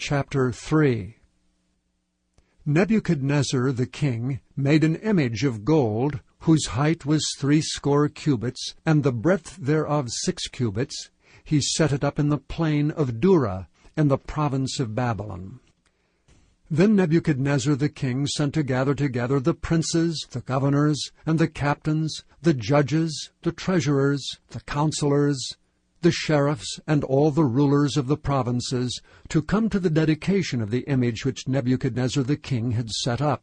Chapter 3. Nebuchadnezzar the king made an image of gold, whose height was 60 cubits, and the breadth thereof 6 cubits. He set it up in the plain of Dura, in the province of Babylon. Then Nebuchadnezzar the king sent to gather together the princes, the governors, and the captains, the judges, the treasurers, the counsellors, the sheriffs, and all the rulers of the provinces, to come to the dedication of the image which Nebuchadnezzar the king had set up.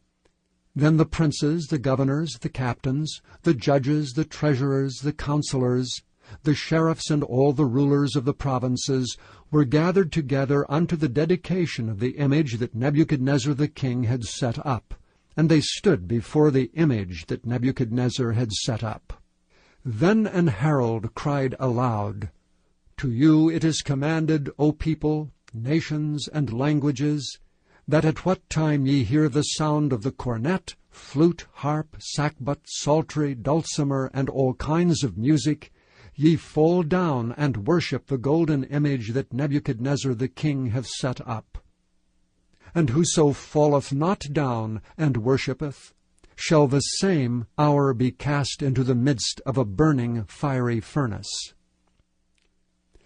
Then the princes, the governors, the captains, the judges, the treasurers, the counsellors, the sheriffs, and all the rulers of the provinces were gathered together unto the dedication of the image that Nebuchadnezzar the king had set up. And they stood before the image that Nebuchadnezzar had set up. Then an herald cried aloud, To you it is commanded, O people, nations, and languages, that at what time ye hear the sound of the cornet, flute, harp, sackbut, psaltery, dulcimer, and all kinds of music, ye fall down and worship the golden image that Nebuchadnezzar the king hath set up. And whoso falleth not down and worshippeth, shall the same hour be cast into the midst of a burning fiery furnace.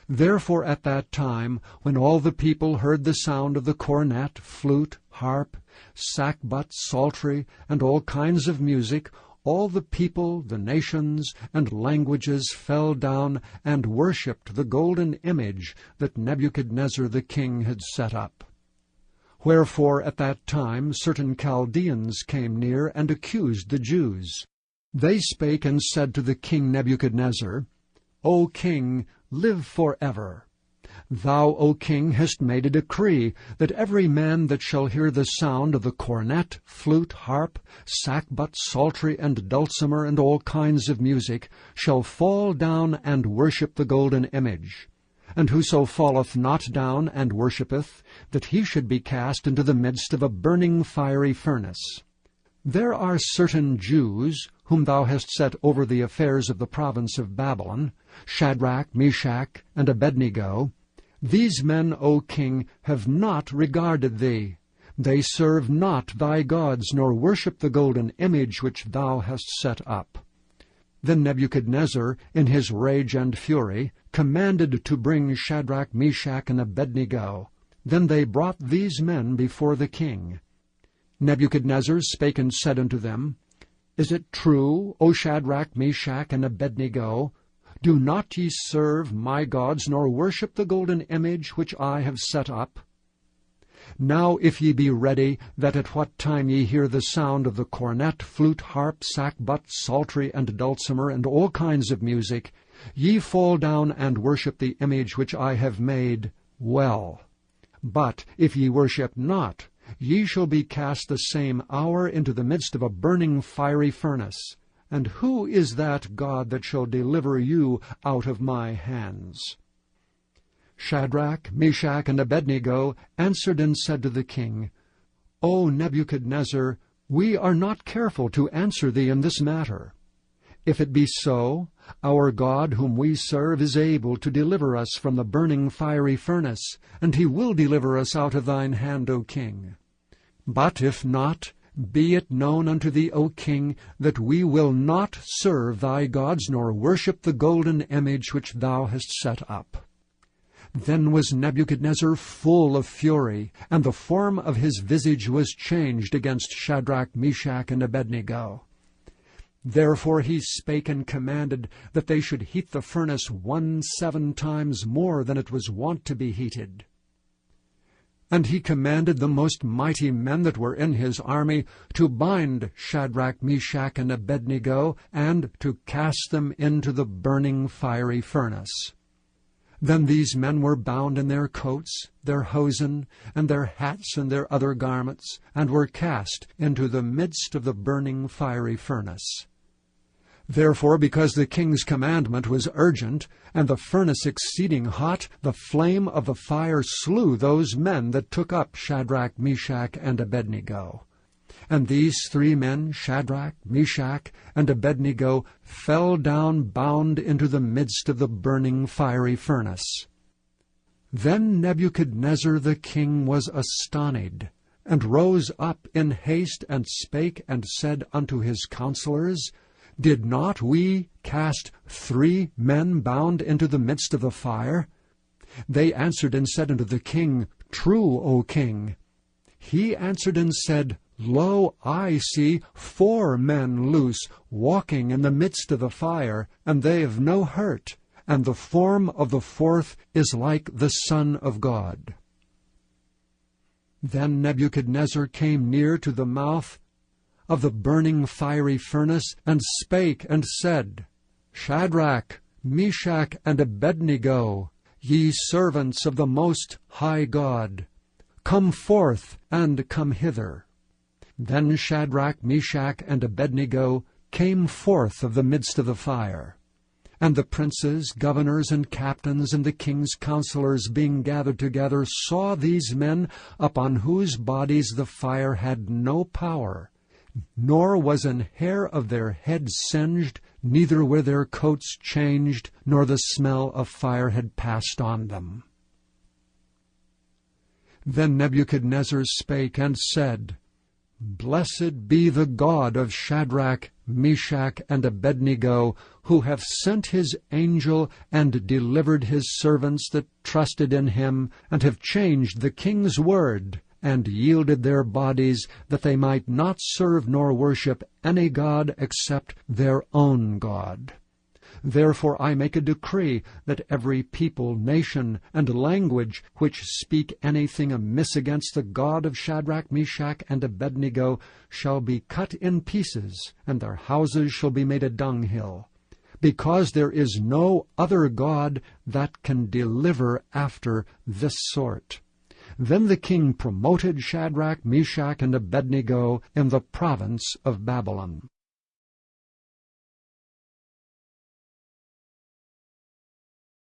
Therefore at that time, when all the people heard the sound of the cornet, flute, harp, sackbut, psaltery, and all kinds of music, all the people, the nations, and languages fell down and worshipped the golden image that Nebuchadnezzar the king had set up. Wherefore at that time certain Chaldeans came near and accused the Jews. They spake and said to the king Nebuchadnezzar, O king, live forever. Thou, O king, hast made a decree that every man that shall hear the sound of the cornet, flute, harp, sackbut, psaltery, and dulcimer, and all kinds of music, shall fall down and worship the golden image. And whoso falleth not down and worshippeth, that he should be cast into the midst of a burning fiery furnace. There are certain Jews, whom thou hast set over the affairs of the province of Babylon, Shadrach, Meshach, and Abednego. These men, O king, have not regarded thee. They serve not thy gods, nor worship the golden image which thou hast set up. Then Nebuchadnezzar, in his rage and fury, commanded to bring Shadrach, Meshach, and Abednego. Then they brought these men before the king. Nebuchadnezzar spake and said unto them, Is it true, O Shadrach, Meshach, and Abednego? Do not ye serve my gods, nor worship the golden image which I have set up? Now if ye be ready, that at what time ye hear the sound of the cornet, flute, harp, sackbut, psaltery, and dulcimer, and all kinds of music, ye fall down and worship the image which I have made, well. But if ye worship not, ye shall be cast the same hour into the midst of a burning fiery furnace. And who is that God that shall deliver you out of my hands? Shadrach, Meshach, and Abednego answered and said to the king, O Nebuchadnezzar, we are not careful to answer thee in this matter. If it be so, our God whom we serve is able to deliver us from the burning fiery furnace, and he will deliver us out of thine hand, O king. But if not, be it known unto thee, O king, that we will not serve thy gods, nor worship the golden image which thou hast set up. Then was Nebuchadnezzar full of fury, and the form of his visage was changed against Shadrach, Meshach, and Abednego. Therefore he spake and commanded that they should heat the furnace 17 times more than it was wont to be heated. And he commanded the most mighty men that were in his army to bind Shadrach, Meshach, and Abednego, and to cast them into the burning fiery furnace. Then these men were bound in their coats, their hosen, and their hats, and their other garments, and were cast into the midst of the burning fiery furnace. Therefore, because the king's commandment was urgent, and the furnace exceeding hot, the flame of the fire slew those men that took up Shadrach, Meshach, and Abednego. And these 3 men, Shadrach, Meshach, and Abednego, fell down bound into the midst of the burning fiery furnace. Then Nebuchadnezzar the king was astonied, and rose up in haste, and spake, and said unto his counsellors, Did not we cast 3 men bound into the midst of the fire? They answered and said unto the king, True, O king. He answered and said, Lo, I see 4 men loose, walking in the midst of the fire, and they have no hurt, and the form of the 4th is like the Son of God. Then Nebuchadnezzar came near to the mouth of the burning fiery furnace, and spake and said, Shadrach, Meshach, and Abednego, ye servants of the Most High God, come forth and come hither. Then Shadrach, Meshach, and Abednego came forth of the midst of the fire. And the princes, governors, and captains, and the king's counsellors, being gathered together, saw these men, upon whose bodies the fire had no power, nor was an hair of their heads singed, neither were their coats changed, nor the smell of fire had passed on them. Then Nebuchadnezzar spake and said, Blessed be the God of Shadrach, Meshach, and Abednego, who hath sent his angel, and delivered his servants that trusted in him, and have changed the king's word, and yielded their bodies, that they might not serve nor worship any god except their own God. Therefore I make a decree, that every people, nation, and language, which speak anything amiss against the God of Shadrach, Meshach, and Abednego, shall be cut in pieces, and their houses shall be made a dunghill, because there is no other God that can deliver after this sort. Then the king promoted Shadrach, Meshach, and Abednego in the province of Babylon.